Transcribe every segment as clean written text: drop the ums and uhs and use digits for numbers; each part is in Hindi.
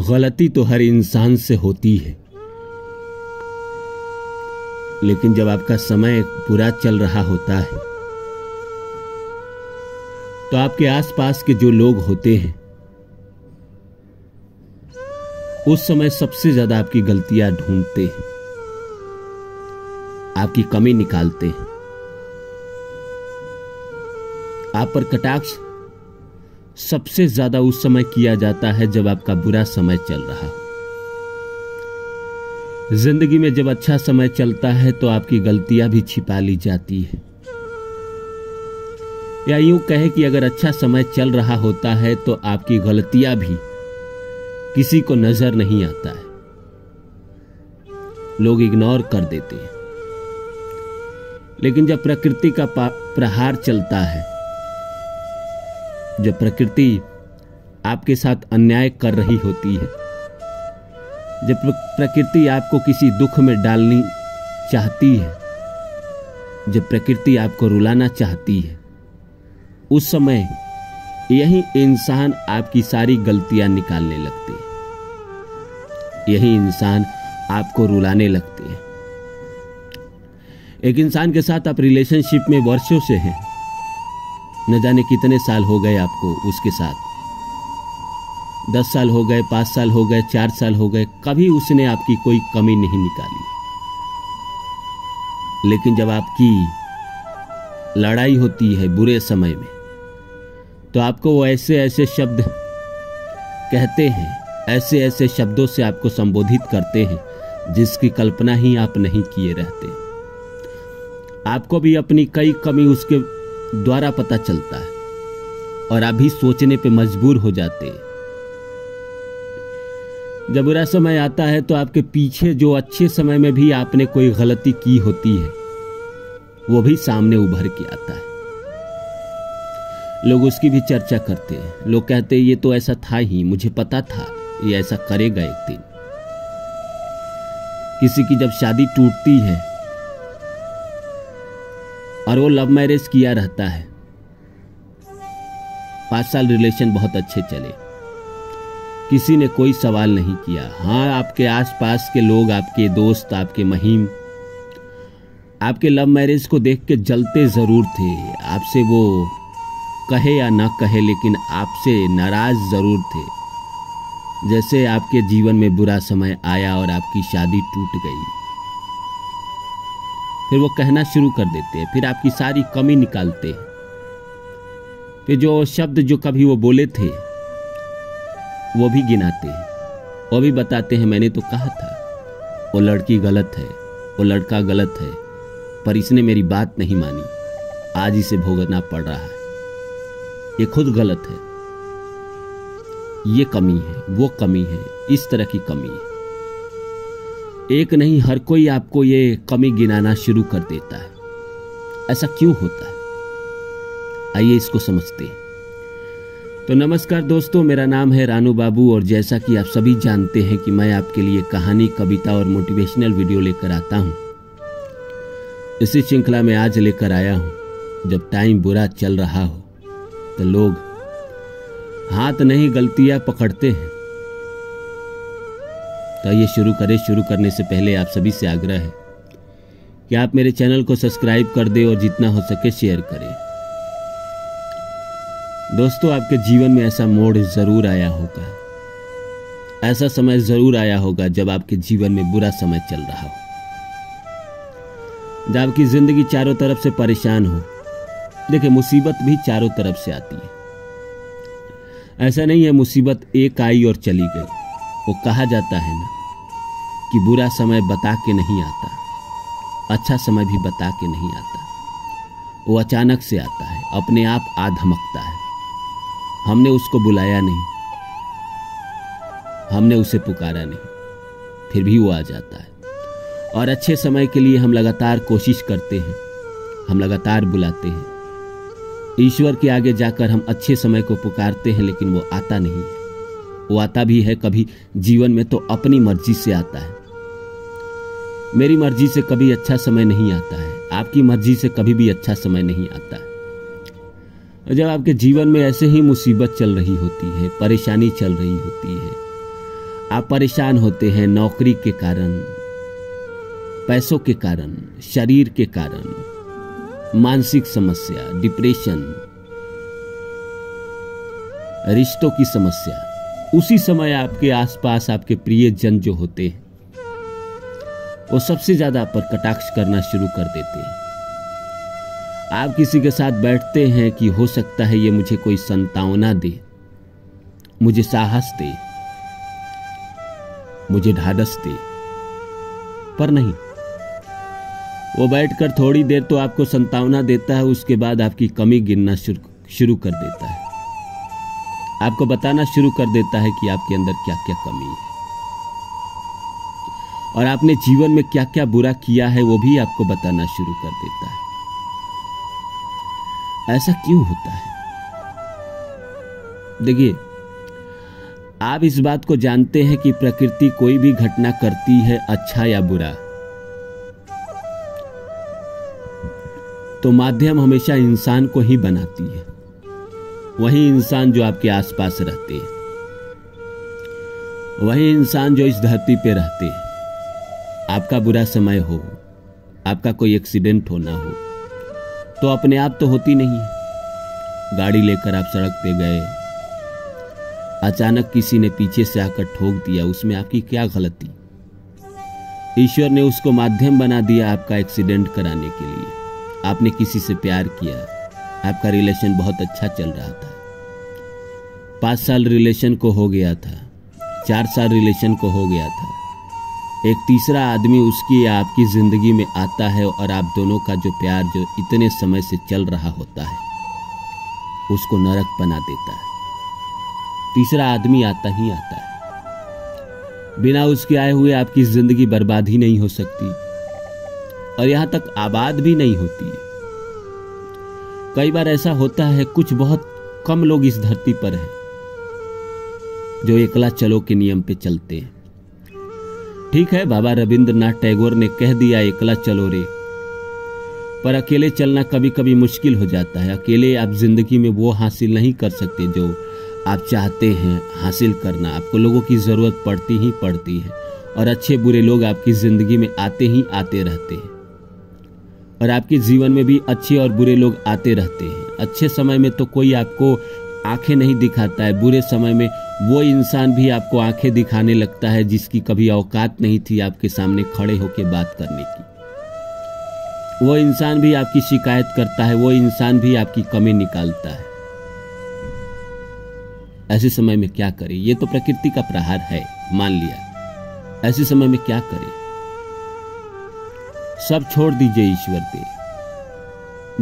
गलती तो हर इंसान से होती है, लेकिन जब आपका समय बुरा चल रहा होता है तो आपके आसपास के जो लोग होते हैं उस समय सबसे ज्यादा आपकी गलतियां ढूंढते हैं, आपकी कमी निकालते हैं, आप पर कटाक्ष सबसे ज्यादा उस समय किया जाता है जब आपका बुरा समय चल रहा हो। जिंदगी में जब अच्छा समय चलता है तो आपकी गलतियां भी छिपा ली जाती है, या यूं कहे कि अगर अच्छा समय चल रहा होता है तो आपकी गलतियां भी किसी को नजर नहीं आता है, लोग इग्नोर कर देते हैं। लेकिन जब प्रकृति का प्रहार चलता है, जब प्रकृति आपके साथ अन्याय कर रही होती है, जब प्रकृति आपको किसी दुख में डालनी चाहती है, जब प्रकृति आपको रुलाना चाहती है, उस समय यही इंसान आपकी सारी गलतियां निकालने लगते हैं, यही इंसान आपको रुलाने लगते हैं। एक इंसान के साथ आप रिलेशनशिप में वर्षों से हैं, न जाने कितने साल हो गए आपको उसके साथ, 10 साल हो गए, 5 साल हो गए, 4 साल हो गए, कभी उसने आपकी कोई कमी नहीं निकाली। लेकिन जब आपकी लड़ाई होती है बुरे समय में तो आपको वो ऐसे ऐसे शब्द कहते हैं, ऐसे ऐसे शब्दों से आपको संबोधित करते हैं जिसकी कल्पना ही आप नहीं किए रहते। आपको भी अपनी कई कमी उसके द्वारा पता चलता है और आप भी सोचने पे मजबूर हो जाते हैं। जब बुरा समय आता है तो आपके पीछे जो अच्छे समय में भी आपने कोई गलती की होती है वो भी सामने उभर के आता है। लोग उसकी भी चर्चा करते हैं, लोग कहते हैं ये तो ऐसा था ही, मुझे पता था ये ऐसा करेगा एक दिन। किसी की जब शादी टूटती है और वो लव मैरिज किया रहता है, 5 साल रिलेशन बहुत अच्छे चले, किसी ने कोई सवाल नहीं किया। हाँ, आपके आसपास के लोग, आपके दोस्त, आपके मुहिम आपके लव मैरिज को देख के जलते जरूर थे, आपसे वो कहे या ना कहे लेकिन आपसे नाराज जरूर थे। जैसे आपके जीवन में बुरा समय आया और आपकी शादी टूट गई, फिर वो कहना शुरू कर देते हैं, फिर आपकी सारी कमी निकालते हैं, फिर जो शब्द जो कभी वो बोले थे वो भी गिनाते हैं, वो भी बताते हैं मैंने तो कहा था वो लड़की गलत है, वो लड़का गलत है, पर इसने मेरी बात नहीं मानी, आज इसे भोगना पड़ रहा है, ये खुद गलत है, ये कमी है, वो कमी है, इस तरह की कमी है। एक नहीं, हर कोई आपको ये कमी गिनाना शुरू कर देता है। ऐसा क्यों होता है, आइए इसको समझते हैं। तो नमस्कार दोस्तों, मेरा नाम है रानू बाबू और जैसा कि आप सभी जानते हैं कि मैं आपके लिए कहानी, कविता और मोटिवेशनल वीडियो लेकर आता हूं। इसी श्रृंखला में आज लेकर आया हूं, जब टाइम बुरा चल रहा हो तो लोग हाथ नहीं गलतियां पकड़ते हैं। तो ये शुरू करने से पहले आप सभी से आग्रह है कि आप मेरे चैनल को सब्सक्राइब कर दें और जितना हो सके शेयर करें। दोस्तों, आपके जीवन में ऐसा मोड़ जरूर आया होगा, ऐसा समय जरूर आया होगा जब आपके जीवन में बुरा समय चल रहा हो, जब आपकी जिंदगी चारों तरफ से परेशान हो। देखिए, मुसीबत भी चारों तरफ से आती है, ऐसा नहीं है मुसीबत एक आई और चली गई। वो कहा जाता है ना कि बुरा समय बता के नहीं आता, अच्छा समय भी बता के नहीं आता, वो अचानक से आता है, अपने आप आ धमकता है। हमने उसको बुलाया नहीं, हमने उसे पुकारा नहीं, फिर भी वो आ जाता है। और अच्छे समय के लिए हम लगातार कोशिश करते हैं, हम लगातार बुलाते हैं, ईश्वर के आगे जाकर हम अच्छे समय को पुकारते हैं, लेकिन वो आता नहीं है। वो आता भी है कभी जीवन में तो अपनी मर्जी से आता है। मेरी मर्जी से कभी अच्छा समय नहीं आता है, आपकी मर्जी से कभी भी अच्छा समय नहीं आता है। जब आपके जीवन में ऐसे ही मुसीबत चल रही होती है, परेशानी चल रही होती है, आप परेशान होते हैं नौकरी के कारण, पैसों के कारण, शरीर के कारण, मानसिक समस्या, डिप्रेशन, रिश्तों की समस्या। उसी समय आपके आसपास आपके प्रियजन जो होते हैं वो सबसे ज्यादा आप पर कटाक्ष करना शुरू कर देते हैं। आप किसी के साथ बैठते हैं कि हो सकता है ये मुझे कोई संतावना दे, मुझे साहस दे, मुझे ढाढ़स दे, पर नहीं, वो बैठकर थोड़ी देर तो आपको संतावना देता है, उसके बाद आपकी कमी गिनना शुरू कर देता है, आपको बताना शुरू कर देता है कि आपके अंदर क्या क्या कमी है और आपने जीवन में क्या क्या बुरा किया है वो भी आपको बताना शुरू कर देता है। ऐसा क्यों होता है? देखिए, आप इस बात को जानते हैं कि प्रकृति कोई भी घटना करती है, अच्छा या बुरा, तो माध्यम हमेशा इंसान को ही बनाती है। वही इंसान जो आपके आसपास रहते हैं, वही इंसान जो इस धरती पे रहते हैं। आपका बुरा समय हो, आपका कोई एक्सीडेंट होना हो, तो अपने आप तो होती नहीं है। गाड़ी लेकर आप सड़क पे गए, अचानक किसी ने पीछे से आकर ठोक दिया, उसमें आपकी क्या गलती? ईश्वर ने उसको माध्यम बना दिया आपका एक्सीडेंट कराने के लिए। आपने किसी से प्यार किया, आपका रिलेशन बहुत अच्छा चल रहा था, 5 साल रिलेशन को हो गया था, 4 साल रिलेशन को हो गया था, एक तीसरा आदमी उसकी या आपकी जिंदगी में आता है और आप दोनों का जो प्यार जो इतने समय से चल रहा होता है उसको नरक बना देता है। तीसरा आदमी आता ही आता है, बिना उसके आए हुए आपकी जिंदगी बर्बाद ही नहीं हो सकती और यहां तक आबाद भी नहीं होती है। कई बार ऐसा होता है, कुछ बहुत कम लोग इस धरती पर हैं जो एकला चलो के नियम पे चलते हैं। ठीक है, बाबा रविंद्रनाथ टैगोर ने कह दिया एकला चलो रे, पर अकेले चलना कभी कभी मुश्किल हो जाता है। अकेले आप जिंदगी में वो हासिल नहीं कर सकते जो आप चाहते हैं हासिल करना। आपको लोगों की जरूरत पड़ती ही पड़ती है और अच्छे बुरे लोग आपकी जिंदगी में आते ही आते रहते हैं और आपके जीवन में भी अच्छे और बुरे लोग आते रहते हैं। अच्छे समय में तो कोई आपको आंखें नहीं दिखाता है, बुरे समय में वो इंसान भी आपको आंखें दिखाने लगता है जिसकी कभी औकात नहीं थी आपके सामने खड़े होकर बात करने की। वो इंसान भी आपकी शिकायत करता है, वो इंसान भी आपकी कमी निकालता है। ऐसे समय में क्या करें? ये तो प्रकृति का प्रहार है, मान लिया। ऐसे समय में क्या करें? सब छोड़ दीजिए ईश्वर पे,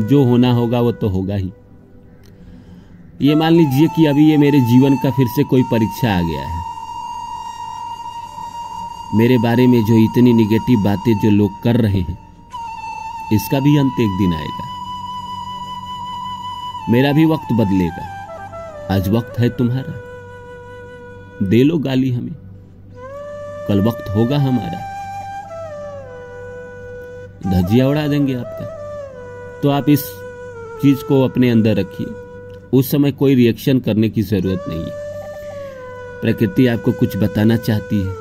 जो होना होगा वो तो होगा ही। ये मान लीजिए कि अभी ये मेरे जीवन का फिर से कोई परीक्षा आ गया है। मेरे बारे में जो इतनी निगेटिव बातें जो लोग कर रहे हैं, इसका भी अंत एक दिन आएगा। मेरा भी वक्त बदलेगा। आज वक्त है तुम्हारा, दे लो गाली हमें, कल वक्त होगा हमारा, धज्जियां उड़ा देंगे आपका। तो आप इस चीज को अपने अंदर रखिए। उस समय कोई रिएक्शन करने की जरूरत नहीं है। प्रकृति आपको कुछ बताना चाहती है,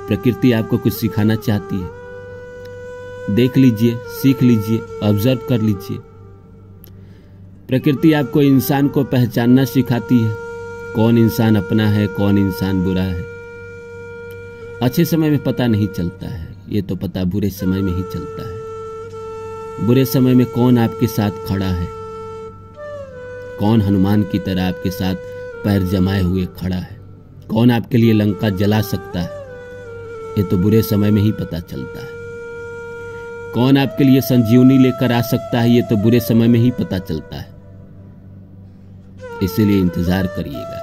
प्रकृति आपको कुछ सिखाना चाहती है। देख लीजिए, सीख लीजिए, ऑब्जर्व कर लीजिए। प्रकृति आपको इंसान को पहचानना सिखाती है, कौन इंसान अपना है, कौन इंसान बुरा है। अच्छे समय में पता नहीं चलता है, ये तो पता बुरे समय में ही चलता है। बुरे समय में कौन आपके साथ खड़ा है, कौन हनुमान की तरह आपके साथ पैर जमाए हुए खड़ा है, कौन आपके लिए लंका जला सकता है, ये तो बुरे समय में ही पता चलता है। कौन आपके लिए संजीवनी लेकर आ सकता है, ये तो बुरे समय में ही पता चलता है। इसीलिए इंतजार करिएगा।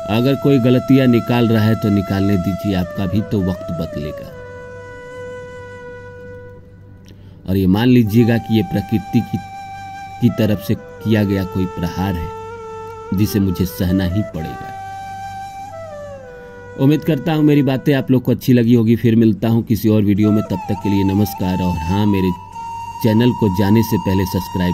अगर कोई गलतियां निकाल रहा है तो निकालने दीजिए, आपका भी तो वक्त बदलेगा। और ये मान लीजिएगा कि ये प्रकृति की तरफ से किया गया कोई प्रहार है जिसे मुझे सहना ही पड़ेगा। उम्मीद करता हूं मेरी बातें आप लोग को अच्छी लगी होगी। फिर मिलता हूं किसी और वीडियो में, तब तक के लिए नमस्कार। और हाँ, मेरे चैनल को जाने से पहले सब्सक्राइब